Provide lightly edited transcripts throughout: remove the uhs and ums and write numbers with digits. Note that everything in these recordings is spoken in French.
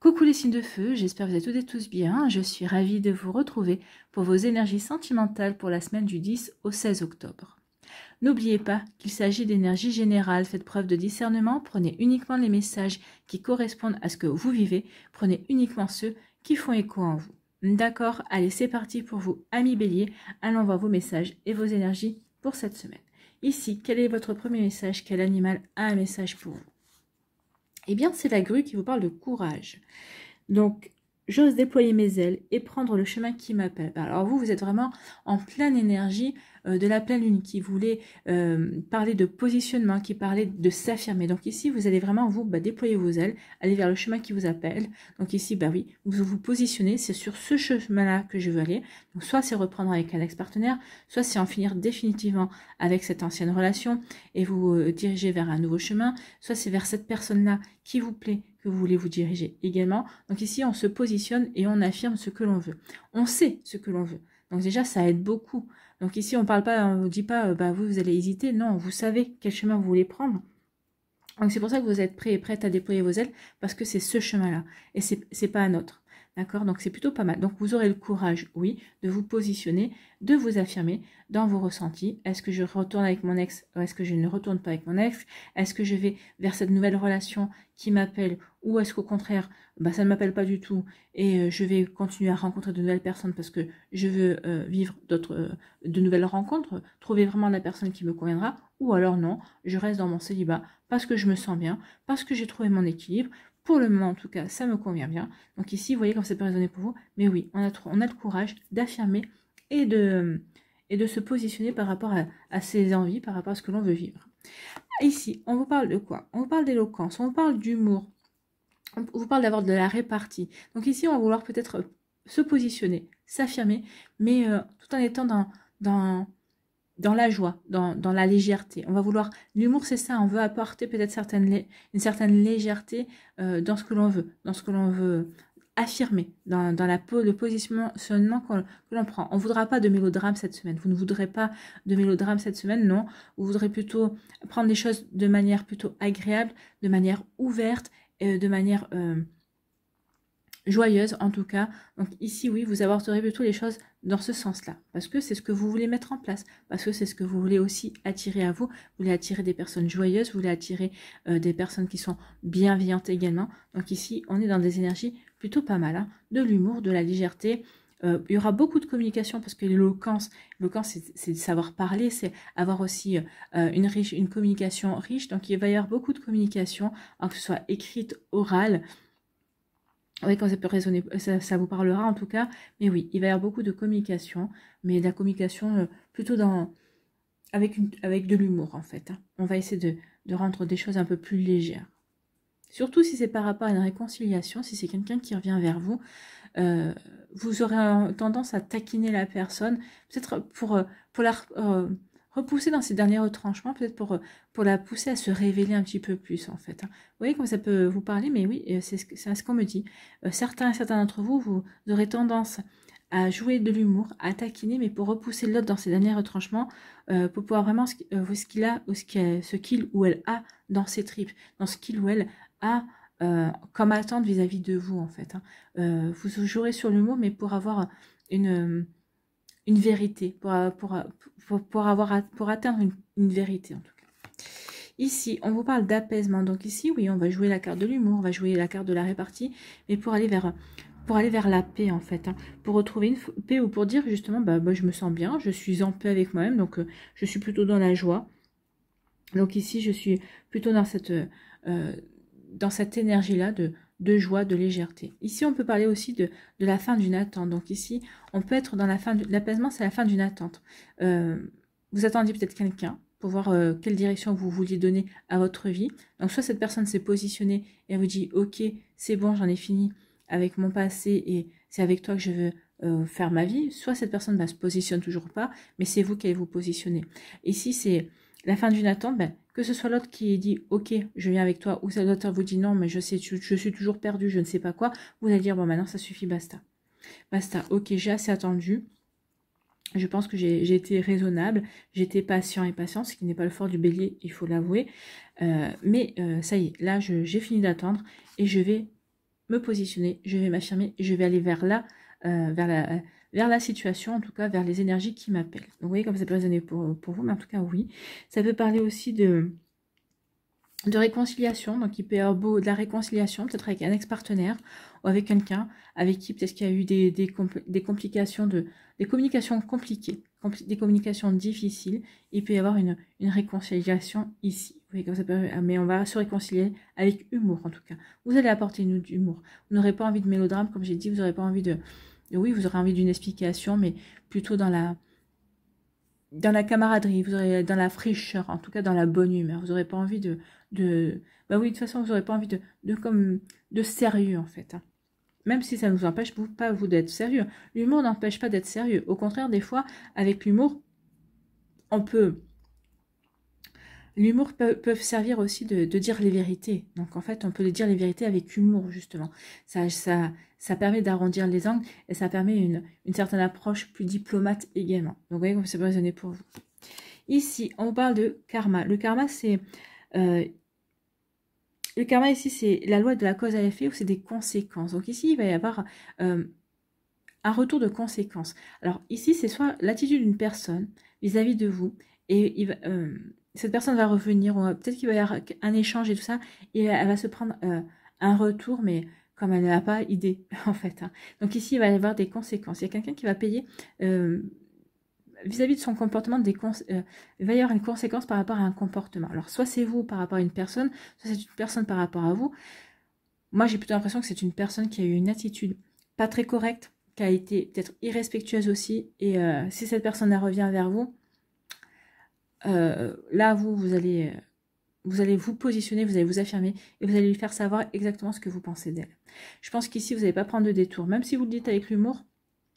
Coucou les signes de feu, j'espère que vous êtes toutes et tous bien. Je suis ravie de vous retrouver pour vos énergies sentimentales pour la semaine du 10 au 16 octobre. N'oubliez pas qu'il s'agit d'énergie générale, faites preuve de discernement, prenez uniquement les messages qui correspondent à ce que vous vivez, prenez uniquement ceux qui font écho en vous. D'accord, allez c'est parti pour vous, amis béliers, allons voir vos messages et vos énergies pour cette semaine. Ici, quel est votre premier message? Quel animal a un message pour vous? Eh bien, c'est la grue qui vous parle de courage. Donc, j'ose déployer mes ailes et prendre le chemin qui m'appelle. Alors vous êtes vraiment en pleine énergie de la pleine lune qui voulait parler de positionnement, qui parlait de s'affirmer. Donc ici, vous allez vraiment vous déployer vos ailes, aller vers le chemin qui vous appelle. Donc ici, oui, vous vous positionnez, c'est sur ce chemin-là que je veux aller. Donc soit c'est reprendre avec un ex-partenaire, soit c'est en finir définitivement avec cette ancienne relation et vous diriger vers un nouveau chemin, soit c'est vers cette personne-là qui vous plaît, que vous voulez vous diriger également. Donc ici, on se positionne et on affirme ce que l'on veut. On sait ce que l'on veut. Donc déjà, ça aide beaucoup. Donc ici, on parle pas, on ne dit pas, vous allez hésiter. Non, vous savez quel chemin vous voulez prendre. Donc c'est pour ça que vous êtes prêt et prête à déployer vos ailes, parce que c'est ce chemin-là. Et c'est pas un autre. D'accord? Donc c'est plutôt pas mal. Donc vous aurez le courage, oui, de vous positionner, de vous affirmer dans vos ressentis. Est-ce que je retourne avec mon ex ou est-ce que je ne retourne pas avec mon ex? Est-ce que je vais vers cette nouvelle relation qui m'appelle ou est-ce qu'au contraire, ça ne m'appelle pas du tout et je vais continuer à rencontrer de nouvelles personnes parce que je veux vivre de nouvelles rencontres, trouver vraiment la personne qui me conviendra, ou alors non, je reste dans mon célibat parce que je me sens bien, parce que j'ai trouvé mon équilibre. Pour le moment, en tout cas, ça me convient bien. Donc ici, vous voyez comme ça peut résonner pour vous. Mais oui, on a le courage d'affirmer et de se positionner par rapport à ses envies, par rapport à ce que l'on veut vivre. Ici, on vous parle de quoi? On vous parle d'éloquence, on vous parle d'humour, on vous parle d'avoir de la répartie. Donc ici, on va vouloir peut-être se positionner, s'affirmer, mais tout en étant dans la joie, dans la légèreté. On va vouloir... L'humour, c'est ça, on veut apporter peut-être une certaine légèreté dans ce que l'on veut, dans ce que l'on veut affirmer, dans le positionnement que l'on prend. On ne voudra pas de mélodrame cette semaine. Vous ne voudrez pas de mélodrame cette semaine, non. Vous voudrez plutôt prendre les choses de manière plutôt agréable, de manière ouverte, de manière... joyeuse en tout cas. Donc ici oui, vous aborderez plutôt les choses dans ce sens-là, parce que c'est ce que vous voulez mettre en place, parce que c'est ce que vous voulez aussi attirer à vous. Vous voulez attirer des personnes joyeuses, vous voulez attirer des personnes qui sont bienveillantes également. Donc ici, on est dans des énergies plutôt pas mal, hein, de l'humour, de la légèreté. Il y aura beaucoup de communication parce que l'éloquence, c'est de savoir parler, c'est avoir aussi une communication riche. Donc il va y avoir beaucoup de communication, que ce soit écrite, orale. Oui, quand ça peut résonner, ça vous parlera en tout cas. Mais oui, il va y avoir beaucoup de communication, mais de la communication plutôt avec de l'humour en fait. Hein. On va essayer de rendre des choses un peu plus légères. Surtout si c'est par rapport à une réconciliation, si c'est quelqu'un qui revient vers vous, vous aurez tendance à taquiner la personne, peut-être pour la... repousser dans ses derniers retranchements, peut-être pour la pousser à se révéler un petit peu plus, en fait. Hein. Vous voyez comme ça peut vous parler, mais oui, c'est ce qu'on me dit. Certains d'entre vous, vous aurez tendance à jouer de l'humour, à taquiner, mais pour repousser l'autre dans ses derniers retranchements, pour pouvoir vraiment ce qu'il a, ou ce qu'il ou elle a dans ses tripes, dans ce qu'il ou elle a comme attente vis-à-vis de vous, en fait. Hein. Vous jouerez sur l'humour, mais pour avoir une vérité, pour atteindre une vérité en tout cas. Ici, on vous parle d'apaisement. Donc ici, oui, on va jouer la carte de l'humour, on va jouer la carte de la répartie, mais pour aller vers la paix en fait. Hein, pour retrouver une paix ou pour dire justement, je me sens bien, je suis en paix avec moi-même, donc je suis plutôt dans la joie. Donc ici, je suis plutôt dans cette énergie-là de joie, de légèreté. Ici, on peut parler aussi de la fin d'une attente. Donc ici, on peut être dans la fin de l'apaisement, c'est la fin d'une attente. Vous attendiez peut-être quelqu'un pour voir quelle direction vous vouliez donner à votre vie. Donc soit cette personne s'est positionnée et elle vous dit « Ok, c'est bon, j'en ai fini avec mon passé et c'est avec toi que je veux faire ma vie ». Soit cette personne ne se positionne toujours pas, mais c'est vous qui allez vous positionner. Ici, c'est la fin d'une attente, que ce soit l'autre qui dit « Ok, je viens avec toi » ou l'autre vous dit « Non, mais je suis toujours perdu, je ne sais pas quoi », vous allez dire « Bon, maintenant, ça suffit, basta. Basta, ok, j'ai assez attendu. Je pense que j'ai été raisonnable, j'ai été patient et patient, ce qui n'est pas le fort du bélier, il faut l'avouer. Mais ça y est, là, j'ai fini d'attendre et je vais me positionner, je vais m'affirmer, je vais aller vers là, vers la situation, en tout cas vers les énergies qui m'appellent. Donc vous voyez comme ça peut résonner pour vous, mais en tout cas oui. Ça peut parler aussi de réconciliation, donc il peut y avoir de la réconciliation, peut-être avec un ex-partenaire ou avec quelqu'un avec qui peut-être qu'il y a eu des complications, des communications compliquées, des communications difficiles. Il peut y avoir une réconciliation ici. Vous voyez, comme ça peut, mais on va se réconcilier avec humour en tout cas. Vous allez apporter de l'humour. Vous n'aurez pas envie de mélodrame, comme j'ai dit, vous n'aurez pas envie oui, vous aurez envie d'une explication, mais plutôt dans la camaraderie, vous aurez dans la fraîcheur, en tout cas dans la bonne humeur. Vous n'aurez pas envie bah oui, de toute façon, vous n'aurez pas envie de sérieux, en fait. Hein. Même si ça ne vous empêche pas, vous, d'être sérieux. L'humour n'empêche pas d'être sérieux. Au contraire, des fois, avec l'humour, l'humour peut servir aussi de dire les vérités. Donc, en fait, on peut dire les vérités avec humour, justement. Ça permet d'arrondir les angles et ça permet une certaine approche plus diplomate également. Donc, vous voyez comme ça peut résonner pour vous. Ici, on parle de karma. Le karma, c'est... le karma, ici, c'est la loi de la cause à l'effet ou c'est des conséquences. Donc, ici, il va y avoir un retour de conséquences. Alors, ici, c'est soit l'attitude d'une personne vis-à-vis de vous et cette personne va revenir, peut-être qu'il va y avoir un échange et tout ça, et elle va se prendre un retour, mais comme elle n'a pas idée, en fait. Hein. Donc ici, il va y avoir des conséquences. Il y a quelqu'un qui va payer vis-à-vis de son comportement, il va y avoir une conséquence par rapport à un comportement. Alors, soit c'est vous par rapport à une personne, soit c'est une personne par rapport à vous. Moi, j'ai plutôt l'impression que c'est une personne qui a eu une attitude pas très correcte, qui a été peut-être irrespectueuse aussi, et si cette personne revient vers vous, là, vous allez vous positionner, vous allez vous affirmer et vous allez lui faire savoir exactement ce que vous pensez d'elle. Je pense qu'ici, vous n'allez pas prendre de détour. Même si vous le dites avec l'humour,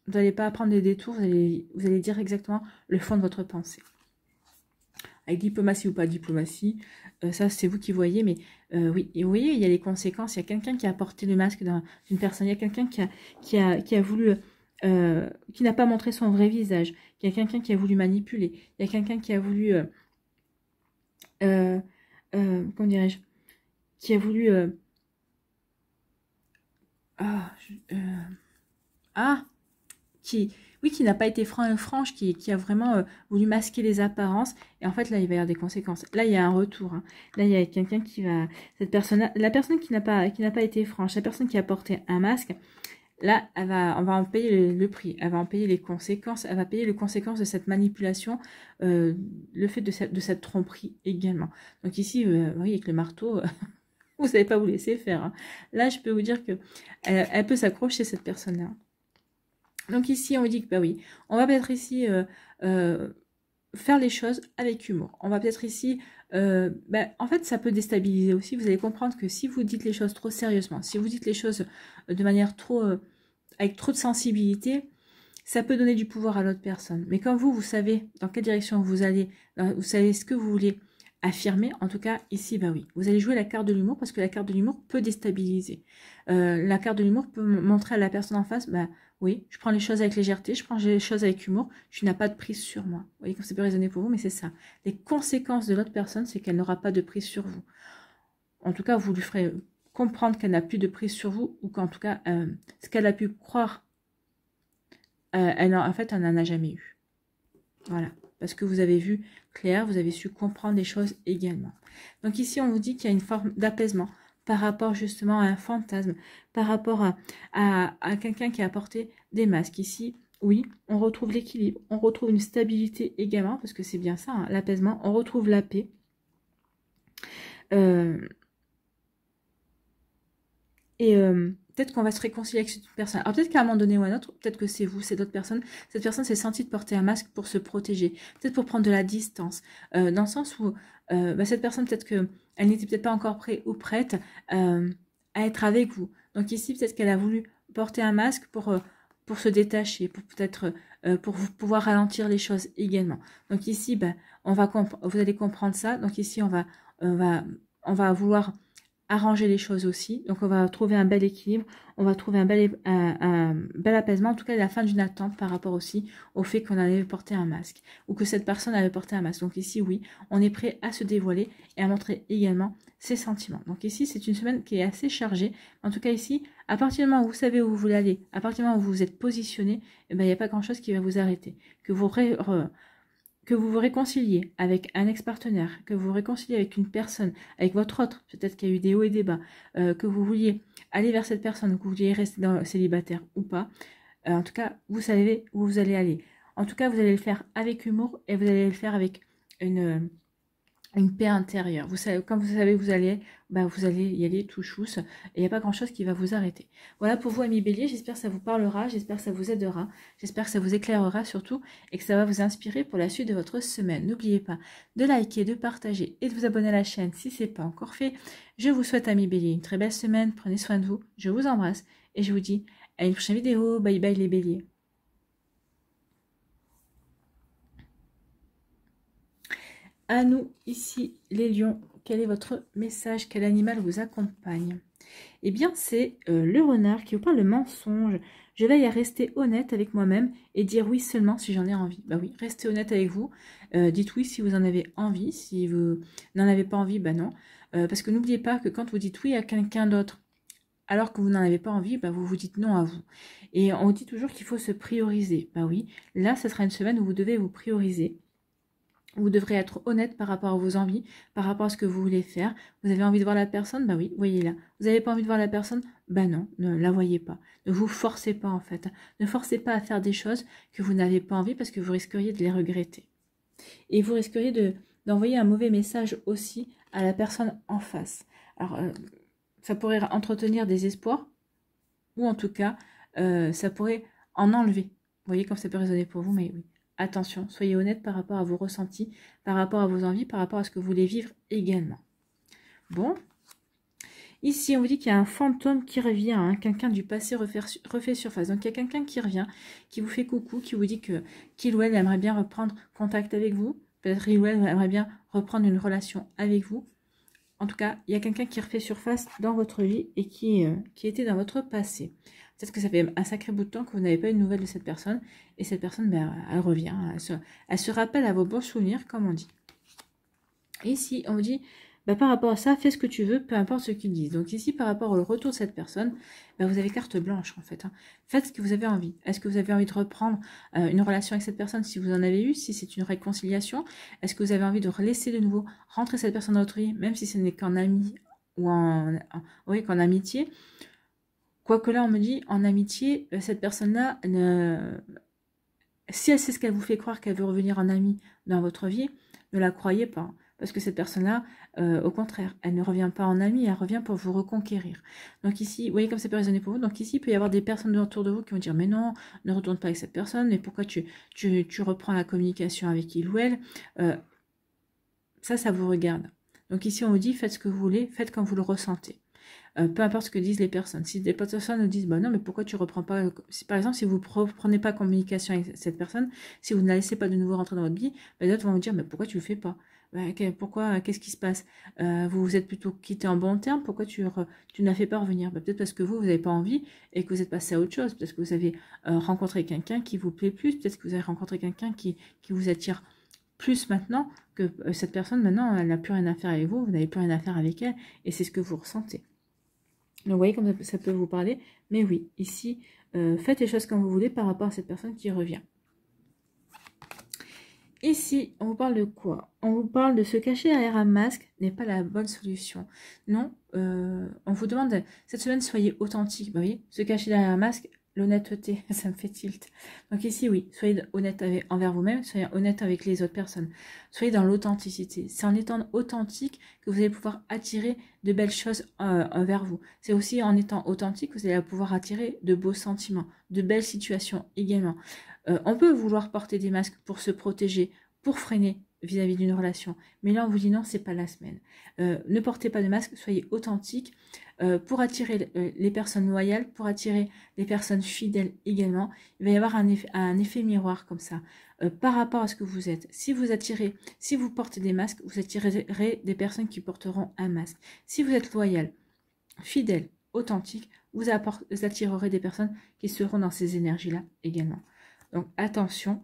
vous n'allez pas prendre des détours, vous allez dire exactement le fond de votre pensée. Avec diplomatie ou pas diplomatie, ça c'est vous qui voyez, mais oui, et vous voyez, il y a les conséquences. Il y a quelqu'un qui a porté le masque d'une personne, il y a quelqu'un qui a voulu... qui n'a pas montré son vrai visage, il y a quelqu'un qui a voulu manipuler, il y a quelqu'un qui a voulu, comment dirais-je, qui a voulu, qui n'a pas été franche, qui a vraiment voulu masquer les apparences, et en fait là il va y avoir des conséquences. Là il y a un retour, hein. Là il y a quelqu'un qui va, la personne qui n'a pas été franche, la personne qui a porté un masque, là, on va en payer le prix, elle va en payer les conséquences, elle va payer les conséquences de cette manipulation, le fait de cette tromperie également. Donc ici, vous voyez, avec le marteau, vous ne savez pas vous laisser faire. Hein. Là, je peux vous dire que elle peut s'accrocher, cette personne-là. Donc ici, on vous dit que, bah oui, on va peut-être ici faire les choses avec humour. On va peut-être ici... en fait, ça peut déstabiliser aussi. Vous allez comprendre que si vous dites les choses trop sérieusement, si vous dites les choses de manière avec trop de sensibilité, ça peut donner du pouvoir à l'autre personne. Mais quand vous savez dans quelle direction vous allez, vous savez ce que vous voulez affirmer, en tout cas, ici, bah oui, vous allez jouer la carte de l'humour parce que la carte de l'humour peut déstabiliser. La carte de l'humour peut montrer à la personne en face, bah oui, je prends les choses avec légèreté, je prends les choses avec humour, tu n'as pas de prise sur moi. Vous voyez comme ça peut résonner pour vous, mais c'est ça. Les conséquences de l'autre personne, c'est qu'elle n'aura pas de prise sur vous. En tout cas, vous lui ferez comprendre qu'elle n'a plus de prise sur vous, ou qu'en tout cas, ce qu'elle a pu croire, en fait, elle n'en a jamais eu. Voilà. Parce que vous avez vu clair, vous avez su comprendre les choses également. Donc ici, on vous dit qu'il y a une forme d'apaisement par rapport justement à un fantasme, par rapport à quelqu'un qui a porté des masques. Ici, oui, on retrouve l'équilibre, on retrouve une stabilité également, parce que c'est bien ça, hein, l'apaisement, on retrouve la paix. Peut-être qu'on va se réconcilier avec cette personne. Alors peut-être qu'à un moment donné ou à un autre, peut-être que c'est vous, c'est d'autres personnes, cette personne s'est sentie de porter un masque pour se protéger, peut-être pour prendre de la distance, dans le sens où cette personne, peut-être qu'elle n'était peut-être pas encore prête ou prête à être avec vous. Donc ici, peut-être qu'elle a voulu porter un masque pour se détacher, pour peut-être pour pouvoir ralentir les choses également. Donc ici, vous allez comprendre ça. Donc ici, on va vouloir arranger les choses aussi. Donc on va trouver un bel équilibre, on va trouver un bel apaisement, en tout cas la fin d'une attente par rapport aussi au fait qu'on avait porté un masque ou que cette personne avait porté un masque. Donc ici oui, on est prêt à se dévoiler et à montrer également ses sentiments. Donc ici c'est une semaine qui est assez chargée. En tout cas ici, à partir du moment où vous savez où vous voulez aller, à partir du moment où vous vous êtes positionné, eh ben, il n'y a pas grand chose qui va vous arrêter. Que vous vous réconciliez avec un ex-partenaire, que vous vous réconciliez avec une personne, avec votre autre, peut-être qu'il y a eu des hauts et des bas, que vous vouliez aller vers cette personne, que vous vouliez rester célibataire ou pas, en tout cas, vous savez où vous allez aller. En tout cas, vous allez le faire avec humour et vous allez le faire avec une paix intérieure. Vous savez, quand vous savez où vous allez, bah vous allez y aller tout chousse et il n'y a pas grand chose qui va vous arrêter. Voilà pour vous, amis Bélier, j'espère que ça vous parlera, j'espère que ça vous aidera, j'espère que ça vous éclairera surtout et que ça va vous inspirer pour la suite de votre semaine. N'oubliez pas de liker, de partager et de vous abonner à la chaîne si ce n'est pas encore fait. Je vous souhaite, amis Bélier, une très belle semaine, prenez soin de vous, je vous embrasse et je vous dis à une prochaine vidéo. Bye bye les Béliers. À nous, ici, les lions, quel est votre message? Quel animal vous accompagne? Eh bien, c'est le renard qui vous parle de mensonge. Je veille à rester honnête avec moi-même et dire oui seulement si j'en ai envie. Bah oui, restez honnête avec vous. Dites oui si vous en avez envie. Si vous n'en avez pas envie, bah non. Parce que n'oubliez pas que quand vous dites oui à quelqu'un d'autre, alors que vous n'en avez pas envie, bah vous vous dites non à vous. Et on dit toujours qu'il faut se prioriser. Bah oui, là, ce sera une semaine où vous devez vous prioriser. Vous devrez être honnête par rapport à vos envies, par rapport à ce que vous voulez faire. Vous avez envie de voir la personne? Bah oui, voyez-la. Vous n'avez pas envie de voir la personne? Bah non, ne la voyez pas. Ne vous forcez pas en fait. Ne forcez pas à faire des choses que vous n'avez pas envie parce que vous risqueriez de les regretter. Et vous risqueriez d'envoyer un mauvais message aussi à la personne en face. Alors, ça pourrait entretenir des espoirs ou en tout cas, ça pourrait en enlever. Vous voyez comme ça peut résonner pour vous, mais oui. Attention, soyez honnête par rapport à vos ressentis, par rapport à vos envies, par rapport à ce que vous voulez vivre également. Bon. Ici, on vous dit qu'il y a un fantôme qui revient, hein, quelqu'un du passé refait surface. Donc, il y a quelqu'un qui revient, qui vous fait coucou, qui vous dit qu'il ou elle aimerait bien reprendre contact avec vous. Peut-être qu'il ou elle aimerait bien reprendre une relation avec vous. En tout cas, il y a quelqu'un qui refait surface dans votre vie et qui était dans votre passé. Peut-être que ça fait un sacré bout de temps que vous n'avez pas eu de nouvelles de cette personne. Et cette personne, ben, elle revient. Elle se rappelle à vos bons souvenirs, comme on dit. Et ici, on vous dit, ben, par rapport à ça, fais ce que tu veux, peu importe ce qu'ils disent. Donc ici, par rapport au retour de cette personne, ben, vous avez carte blanche, en fait. Hein. Faites ce que vous avez envie. Est-ce que vous avez envie de reprendre une relation avec cette personne si vous en avez eu, si c'est une réconciliation? Est-ce que vous avez envie de laisser de nouveau rentrer cette personne dans votre vie, même si ce n'est qu'en ami ou qu'en amitié? Quoique là, on me dit, en amitié, cette personne-là, si elle sait ce qu'elle vous fait croire qu'elle veut revenir en ami dans votre vie, ne la croyez pas. Parce que cette personne-là, au contraire, elle ne revient pas en ami, elle revient pour vous reconquérir. Donc ici, vous voyez comme ça peut résonner pour vous. Donc ici, il peut y avoir des personnes autour de vous qui vont dire, mais non, ne retourne pas avec cette personne, mais pourquoi tu reprends la communication avec il ou elle? Ça vous regarde. Donc ici, on vous dit, faites ce que vous voulez, faites comme vous le ressentez. Peu importe ce que disent les personnes. Si des personnes nous disent, bah non, mais pourquoi tu reprends pas, par exemple, si vous ne reprenez pas communication avec cette personne, si vous ne la laissez pas de nouveau rentrer dans votre vie, bah, d'autres vont vous dire, mais pourquoi tu le fais pas? Pourquoi, qu'est-ce qui se passe? Vous vous êtes plutôt quitté en bon terme, pourquoi tu ne la fais pas revenir? Bah, peut-être parce que vous n'avez pas envie et que vous êtes passé à autre chose, peut-être que vous avez rencontré quelqu'un qui vous plaît plus, peut-être que vous avez rencontré quelqu'un qui vous attire plus maintenant, que cette personne, maintenant, elle n'a plus rien à faire avec vous, vous n'avez plus rien à faire avec elle, et c'est ce que vous ressentez. Donc, vous voyez comme ça peut vous parler. Mais oui, ici, faites les choses comme vous voulez par rapport à cette personne qui revient. Ici, on vous parle de quoi? On vous parle de se cacher derrière un masque n'est pas la bonne solution. Non, on vous demande, cette semaine, soyez authentique. Vous voyez, se cacher derrière un masque, l'honnêteté, ça me fait tilt. Donc ici, oui, soyez honnête envers vous-même, soyez honnête avec les autres personnes. Soyez dans l'authenticité. C'est en étant authentique que vous allez pouvoir attirer de belles choses vers vous. C'est aussi en étant authentique que vous allez pouvoir attirer de beaux sentiments, de belles situations également. On peut vouloir porter des masques pour se protéger, pour freiner vis-à-vis d'une relation. Mais là, on vous dit non, c'est pas la semaine. Ne portez pas de masque, soyez authentique pour attirer les personnes loyales, pour attirer les personnes fidèles également. Il va y avoir un effet miroir comme ça. Par rapport à ce que vous êtes. Si vous portez des masques, vous attirerez des personnes qui porteront un masque. Si vous êtes loyal, fidèle, authentique, vous attirerez des personnes qui seront dans ces énergies-là également. Donc attention,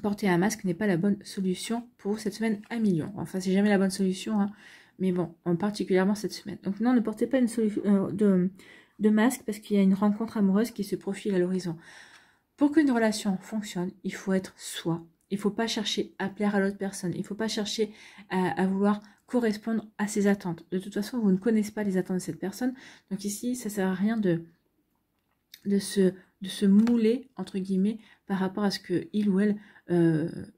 porter un masque n'est pas la bonne solution pour vous cette semaine à million. Enfin, c'est jamais la bonne solution, hein, mais bon, particulièrement cette semaine. Donc non, ne portez pas une solution de masque parce qu'il y a une rencontre amoureuse qui se profile à l'horizon. Pour qu'une relation fonctionne, il faut être soi. Il ne faut pas chercher à plaire à l'autre personne. Il ne faut pas chercher à vouloir correspondre à ses attentes. De toute façon, vous ne connaissez pas les attentes de cette personne. Donc ici, ça ne sert à rien de se mouler, entre guillemets, par rapport à ce qu'il ou elle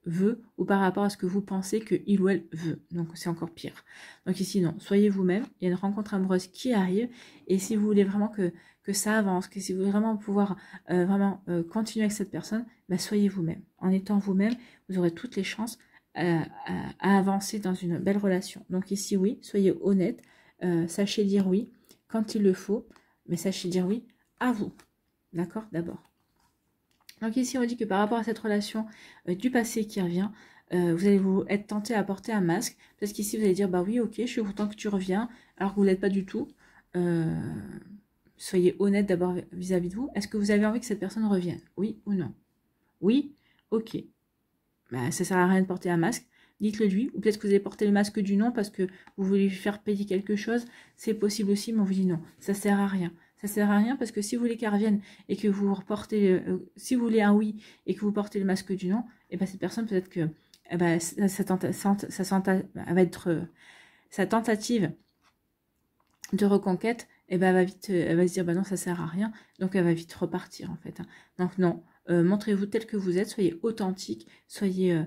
veut ou par rapport à ce que vous pensez qu'il ou elle veut. Donc c'est encore pire. Donc ici, non, soyez vous-même. Il y a une rencontre amoureuse qui arrive. Et si vous voulez vraiment que ça avance, que si vous voulez vraiment pouvoir continuer avec cette personne, bah, soyez vous-même. En étant vous-même, vous aurez toutes les chances à avancer dans une belle relation. Donc ici, oui, soyez honnête. Sachez dire oui quand il le faut. Mais sachez dire oui à vous. D'accord, d'abord. Donc ici, on dit que par rapport à cette relation du passé qui revient, vous allez vous être tenté à porter un masque. Parce qu'ici, vous allez dire, bah oui, ok, je suis content que tu reviens, alors que vous ne l'êtes pas du tout. Soyez honnête d'abord vis-à-vis de vous. Est-ce que vous avez envie que cette personne revienne? Oui ou non? Oui, ok. Bah, ça ne sert à rien de porter un masque. Dites-le lui. Ou peut-être que vous allez porter le masque du non parce que vous voulez lui faire payer quelque chose. C'est possible aussi, mais on vous dit non. Ça ne sert à rien. Ça ne sert à rien parce que si vous voulez qu'elle revienne et que vous reportez, si vous voulez un oui et que vous portez le masque du non, et ben cette personne peut-être que sa tentative de reconquête, elle va se dire bah non, ça sert à rien, donc elle va vite repartir en fait. Hein. Donc non, montrez-vous tel que vous êtes, soyez authentique, soyez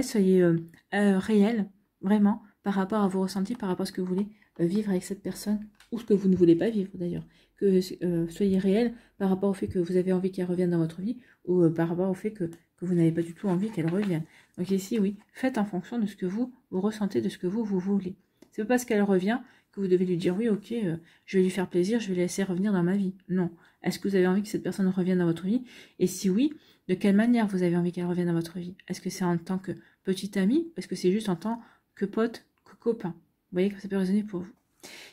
soyez réel, vraiment, par rapport à vos ressentis, par rapport à ce que vous voulez vivre avec cette personne, ou ce que vous ne voulez pas vivre d'ailleurs. Que soyez réel par rapport au fait que vous avez envie qu'elle revienne dans votre vie, ou par rapport au fait que vous n'avez pas du tout envie qu'elle revienne. Donc ici, oui, faites en fonction de ce que vous ressentez, de ce que vous voulez. C'est pas parce qu'elle revient que vous devez lui dire oui, ok, je vais lui faire plaisir, je vais la laisser revenir dans ma vie. Non. Est-ce que vous avez envie que cette personne revienne dans votre vie? Et si oui, de quelle manière vous avez envie qu'elle revienne dans votre vie? Est-ce que c'est en tant que petite amie? Est-ce que c'est juste en tant que pote, que copain? Vous voyez que ça peut résonner pour vous.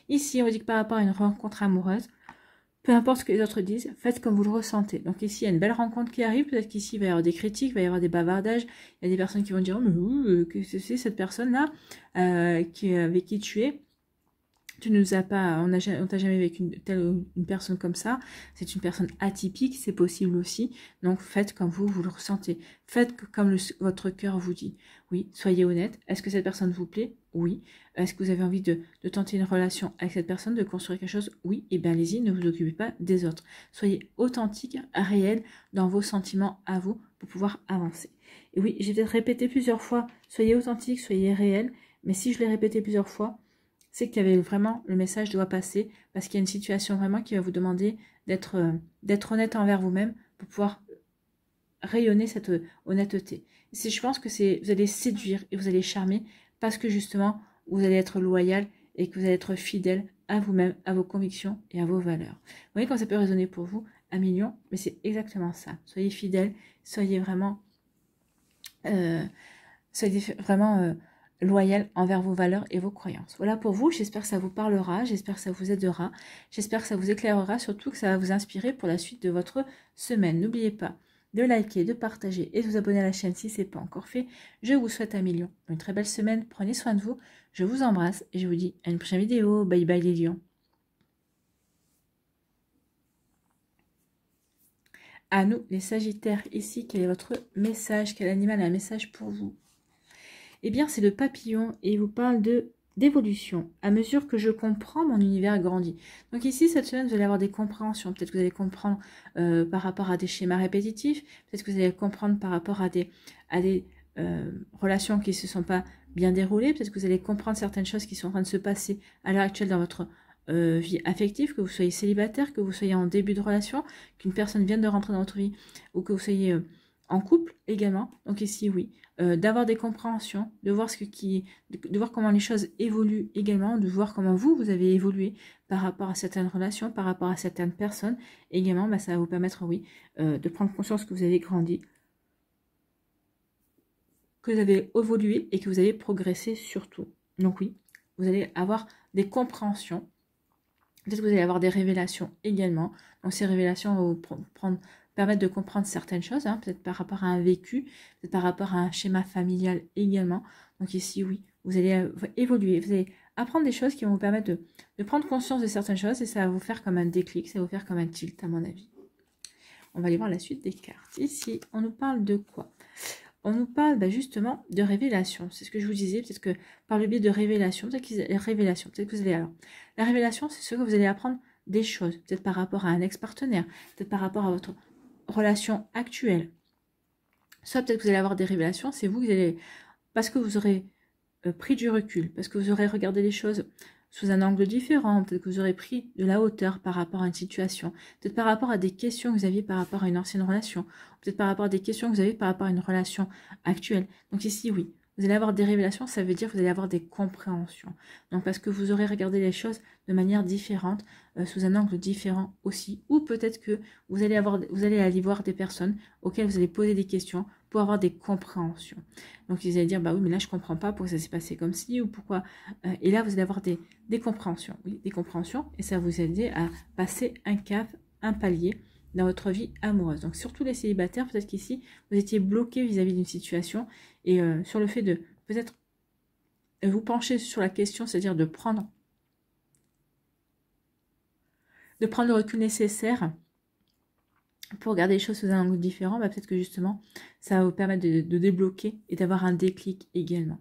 Ici, on dit que par rapport à une rencontre amoureuse, peu importe ce que les autres disent, faites comme vous le ressentez. Donc ici, il y a une belle rencontre qui arrive. Peut-être qu'ici, il va y avoir des critiques, il va y avoir des bavardages. Il y a des personnes qui vont dire, oh, mais que c'est cette personne-là avec qui tu es. Tu nous as pas, on t'a jamais vécu une personne comme ça. C'est une personne atypique, c'est possible aussi. Donc faites comme vous le ressentez. Faites comme votre cœur vous dit. Oui, soyez honnête. Est-ce que cette personne vous plaît? Oui. Est-ce que vous avez envie de tenter une relation avec cette personne, de construire quelque chose? Oui. Et bien allez-y, ne vous occupez pas des autres. Soyez authentique, réel dans vos sentiments à vous pour pouvoir avancer. Et oui, j'ai peut-être répété plusieurs fois, soyez authentique, soyez réel. Mais si je l'ai répété plusieurs fois, c'est qu'il y avait vraiment, le message doit passer, parce qu'il y a une situation vraiment qui va vous demander d'être honnête envers vous-même pour pouvoir rayonner cette honnêteté. Je pense que vous allez séduire et vous allez charmer parce que justement, vous allez être loyal et que vous allez être fidèle à vous-même, à vos convictions et à vos valeurs. Vous voyez comment ça peut résonner pour vous? Un million, mais c'est exactement ça. Soyez fidèle, soyez vraiment loyal envers vos valeurs et vos croyances. Voilà pour vous, j'espère que ça vous parlera, j'espère que ça vous aidera, j'espère que ça vous éclairera, surtout que ça va vous inspirer pour la suite de votre semaine. N'oubliez pas de liker, de partager et de vous abonner à la chaîne si ce n'est pas encore fait. Je vous souhaite un million, une très belle semaine, prenez soin de vous, je vous embrasse et je vous dis à une prochaine vidéo. Bye bye les lions. À nous les sagittaires, ici, quel est votre message? Quel animal a un message pour vous? Eh bien, c'est le papillon et il vous parle d'évolution. À mesure que je comprends, mon univers grandit. Donc ici, cette semaine, vous allez avoir des compréhensions. Peut-être que vous allez comprendre par rapport à des schémas répétitifs. Peut-être que vous allez comprendre par rapport à des relations qui ne se sont pas bien déroulées. Peut-être que vous allez comprendre certaines choses qui sont en train de se passer à l'heure actuelle dans votre vie affective, que vous soyez célibataire, que vous soyez en début de relation, qu'une personne vienne de rentrer dans votre vie, ou que vous soyez en couple également. Donc ici, oui, d'avoir des compréhensions, de voir de voir comment les choses évoluent également, de voir comment vous avez évolué par rapport à certaines relations, par rapport à certaines personnes. Également, bah, ça va vous permettre, oui, de prendre conscience que vous avez grandi, que vous avez évolué et que vous avez progressé surtout. Donc oui, vous allez avoir des compréhensions. Peut-être que vous allez avoir des révélations également. Donc ces révélations vont vous permettre de comprendre certaines choses, hein, peut-être par rapport à un vécu, peut-être par rapport à un schéma familial également. Donc ici, oui, vous allez évoluer, vous allez apprendre des choses qui vont vous permettre de prendre conscience de certaines choses et ça va vous faire comme un déclic, ça va vous faire comme un tilt à mon avis. On va aller voir la suite des cartes. Ici, on nous parle de quoi? On nous parle justement de révélation. C'est ce que je vous disais, peut-être que par le biais de révélation, peut-être que vous allez alors. La révélation, c'est ce que vous allez apprendre des choses, peut-être par rapport à un ex-partenaire, peut-être par rapport à votre relation actuelle. Soit peut-être que vous allez avoir des révélations, c'est vous qui allez, parce que vous aurez pris du recul, parce que vous aurez regardé les choses sous un angle différent, peut-être que vous aurez pris de la hauteur par rapport à une situation, peut-être par rapport à des questions que vous aviez par rapport à une ancienne relation, peut-être par rapport à des questions que vous avez par rapport à une relation actuelle. Donc ici, oui, vous allez avoir des révélations, ça veut dire que vous allez avoir des compréhensions. Donc parce que vous aurez regardé les choses de manière différente, sous un angle différent aussi, ou peut-être que vous allez aller voir des personnes auxquelles vous allez poser des questions pour avoir des compréhensions. Donc vous allez dire, bah oui, mais là je comprends pas pourquoi ça s'est passé comme ci, ou pourquoi. Et là vous allez avoir des compréhensions, oui, des compréhensions, et ça va vous aider à passer un cap, un palier dans votre vie amoureuse. Donc surtout les célibataires, peut-être qu'ici vous étiez bloqué vis-à-vis d'une situation et sur le fait de peut-être vous pencher sur la question, c'est-à-dire de prendre le recul nécessaire pour regarder les choses sous un angle différent, peut-être que justement ça va vous permettre de débloquer et d'avoir un déclic également.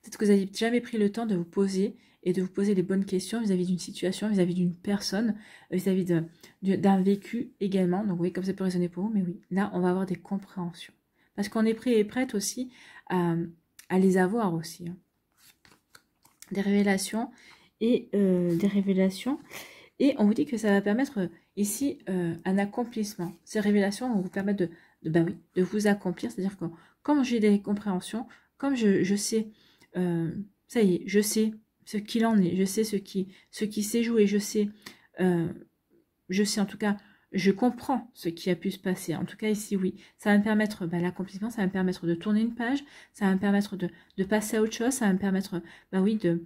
Peut-être que vous n'avez jamais pris le temps de vous poser et de vous poser les bonnes questions vis-à-vis d'une situation, vis-à-vis d'une personne, vis-à-vis d'un vécu également. Donc oui, comme ça peut résonner pour vous, mais oui, là on va avoir des compréhensions. Parce qu'on est prêt et prête aussi à les avoir aussi. Hein. Des révélations et Et on vous dit que ça va permettre ici un accomplissement. Ces révélations vont vous permettre de vous accomplir. C'est-à-dire que comme j'ai des compréhensions, comme je sais, ça y est, je sais ce qu'il en est, je sais ce qui s'est joué, je sais en tout cas, je comprends ce qui a pu se passer. En tout cas, ici, oui, ça va me permettre, l'accomplissement, ça va me permettre de tourner une page, ça va me permettre de passer à autre chose, ça va me permettre, oui, de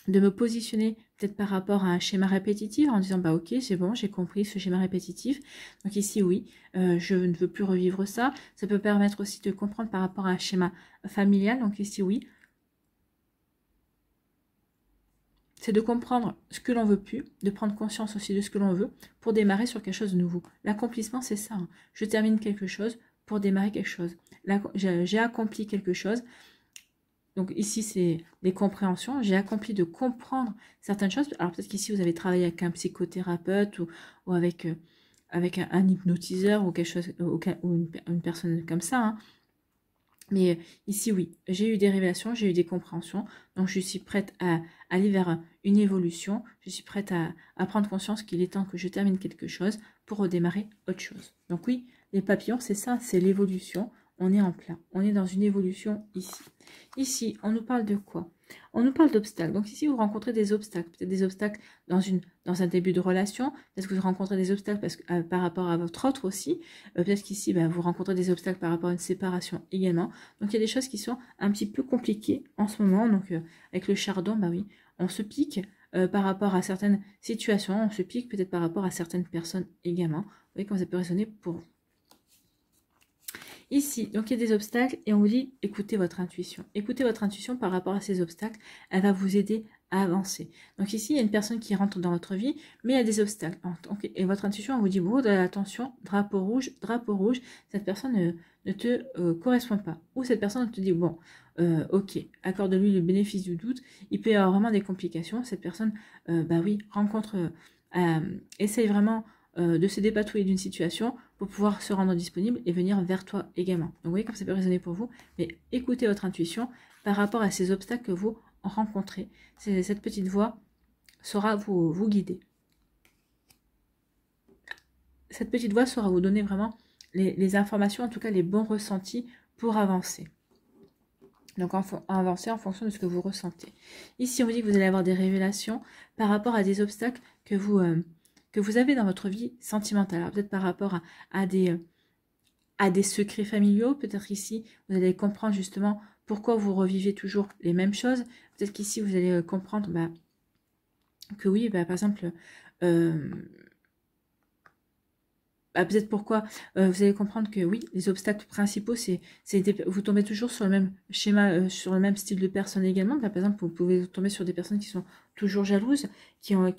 me positionner peut-être par rapport à un schéma répétitif en disant, ok, c'est bon, j'ai compris ce schéma répétitif. Donc ici, oui, je ne veux plus revivre ça. Ça peut permettre aussi de comprendre par rapport à un schéma familial. Donc ici, oui, c'est de comprendre ce que l'on veut plus, de prendre conscience aussi de ce que l'on veut pour démarrer sur quelque chose de nouveau. L'accomplissement, c'est ça. Hein. Je termine quelque chose pour démarrer quelque chose. J'ai accompli quelque chose. Donc ici, c'est les compréhensions. J'ai accompli de comprendre certaines choses. Alors peut-être qu'ici, vous avez travaillé avec un psychothérapeute ou avec un hypnotiseur ou quelque chose, ou une personne comme ça. Hein. Mais ici, oui, j'ai eu des révélations, j'ai eu des compréhensions. Donc je suis prête à aller vers une évolution. Je suis prête à prendre conscience qu'il est temps que je termine quelque chose pour redémarrer autre chose. Donc oui, les papillons, c'est ça, c'est l'évolution. On est en plein, on est dans une évolution ici. Ici, on nous parle de quoi? On nous parle d'obstacles. Donc ici, vous rencontrez des obstacles. Peut-être des obstacles dans un début de relation. Peut-être que vous rencontrez des obstacles par rapport à votre autre aussi. Peut-être qu'ici, vous rencontrez des obstacles par rapport à une séparation également. Donc il y a des choses qui sont un petit peu compliquées en ce moment. Donc avec le chardon, oui, on se pique par rapport à certaines situations. On se pique peut-être par rapport à certaines personnes également. Vous voyez comment ça peut résonner pour vous. Ici, donc il y a des obstacles et on vous dit écoutez votre intuition. Écoutez votre intuition par rapport à ces obstacles, elle va vous aider à avancer. Donc ici, il y a une personne qui rentre dans votre vie, mais il y a des obstacles. Et votre intuition, elle vous dit bon, attention, drapeau rouge, cette personne ne te correspond pas. Ou cette personne te dit bon, ok, accorde-lui le bénéfice du doute, il peut y avoir vraiment des complications. Cette personne, essaye vraiment de se dépatouiller d'une situation pour pouvoir se rendre disponible et venir vers toi également. Donc vous voyez comme ça peut résonner pour vous, mais écoutez votre intuition par rapport à ces obstacles que vous rencontrez. C'est cette petite voix saura vous guider. Cette petite voix saura vous donner vraiment les informations, en tout cas les bons ressentis pour avancer. Donc avancer en fonction de ce que vous ressentez. Ici, on vous dit que vous allez avoir des révélations par rapport à des obstacles que vous avez dans votre vie sentimentale. Alors peut-être par rapport à des secrets familiaux. Peut-être ici, vous allez comprendre justement pourquoi vous revivez toujours les mêmes choses. Peut-être qu'ici, vous allez comprendre que oui, par exemple, peut-être pourquoi vous allez comprendre que oui, les obstacles principaux, vous tombez toujours sur le même schéma, sur le même style de personne également. Par exemple, vous pouvez tomber sur des personnes qui sont toujours jalouses, qui ne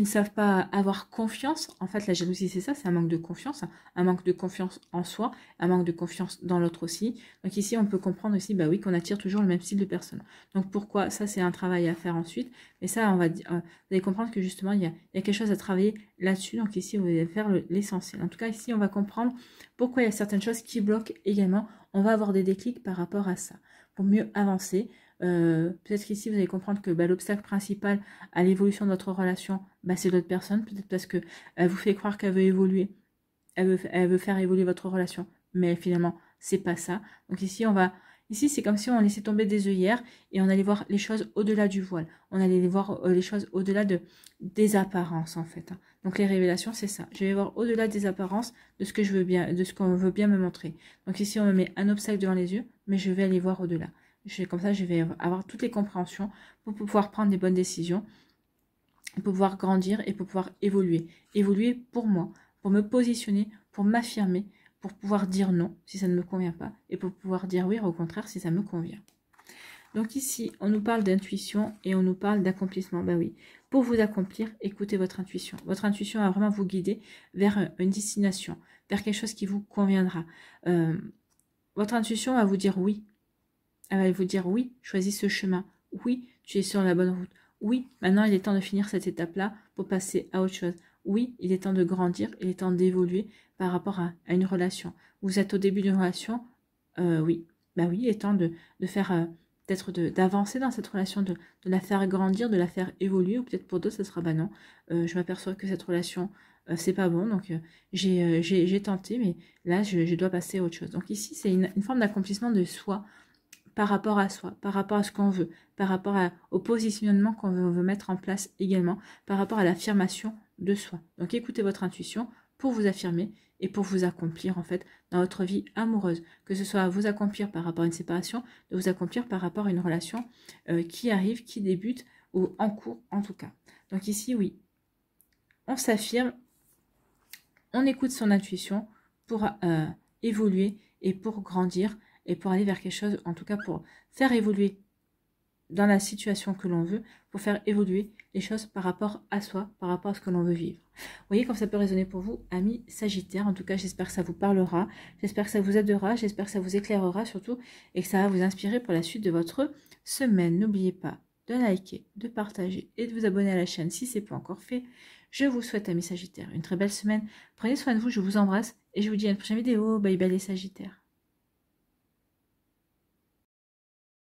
savent pas avoir confiance. En fait, la jalousie, c'est ça, c'est un manque de confiance, un manque de confiance en soi, un manque de confiance dans l'autre aussi. Donc ici, on peut comprendre aussi, oui, qu'on attire toujours le même style de personne. Donc pourquoi? Ça, c'est un travail à faire ensuite. Mais ça, vous allez comprendre que justement, il y a quelque chose à travailler là-dessus. Donc ici, vous allez faire l'essentiel. En tout cas, ici, on va comprendre pourquoi il y a certaines choses qui bloquent également. On va avoir des déclics par rapport à ça, pour mieux avancer. Peut-être qu'ici vous allez comprendre que l'obstacle principal à l'évolution de votre relation, c'est l'autre personne, peut-être parce que elle vous fait croire qu'elle veut évoluer, elle veut faire évoluer votre relation, mais finalement c'est pas ça. Donc ici c'est comme si on laissait tomber des œillères et on allait voir les choses au-delà du voile, on allait voir les choses au-delà des apparences en fait. Donc les révélations c'est ça, je vais voir au-delà des apparences de ce que je veux bien, de ce qu'on veut bien me montrer. Donc ici on me met un obstacle devant les yeux, mais je vais aller voir au-delà. Comme ça, je vais avoir toutes les compréhensions pour pouvoir prendre des bonnes décisions, pour pouvoir grandir et pour pouvoir évoluer. Évoluer pour moi, pour me positionner, pour m'affirmer, pour pouvoir dire non si ça ne me convient pas et pour pouvoir dire oui au contraire si ça me convient. Donc ici, on nous parle d'intuition et on nous parle d'accomplissement. Oui, pour vous accomplir, écoutez votre intuition. Votre intuition va vraiment vous guider vers une destination, vers quelque chose qui vous conviendra. Votre intuition va vous dire oui. Elle va vous dire oui, choisis ce chemin. Oui, tu es sur la bonne route. Oui, maintenant il est temps de finir cette étape-là pour passer à autre chose. Oui, il est temps de grandir, il est temps d'évoluer par rapport à une relation. Vous êtes au début d'une relation, oui. Oui, il est temps de faire, peut-être d'avancer dans cette relation, de la faire grandir, de la faire évoluer. Ou peut-être pour d'autres, ce sera non. Je m'aperçois que cette relation, c'est pas bon. Donc j'ai tenté, mais là, je dois passer à autre chose. Donc ici, c'est une forme d'accomplissement de soi, par rapport à soi, par rapport à ce qu'on veut, par rapport au positionnement qu'on veut mettre en place également, par rapport à l'affirmation de soi. Donc écoutez votre intuition pour vous affirmer et pour vous accomplir en fait dans votre vie amoureuse, que ce soit à vous accomplir par rapport à une séparation, de vous accomplir par rapport à une relation qui arrive, qui débute ou en cours en tout cas. Donc ici oui, on s'affirme, on écoute son intuition pour évoluer et pour grandir et pour aller vers quelque chose, en tout cas pour faire évoluer dans la situation que l'on veut, pour faire évoluer les choses par rapport à soi, par rapport à ce que l'on veut vivre. Vous voyez comme ça peut résonner pour vous, amis Sagittaires. En tout cas, j'espère que ça vous parlera, j'espère que ça vous aidera, j'espère que ça vous éclairera surtout et que ça va vous inspirer pour la suite de votre semaine. N'oubliez pas de liker, de partager et de vous abonner à la chaîne si ce n'est pas encore fait. Je vous souhaite, amis Sagittaires, une très belle semaine. Prenez soin de vous, je vous embrasse et je vous dis à une prochaine vidéo. Bye bye les Sagittaires.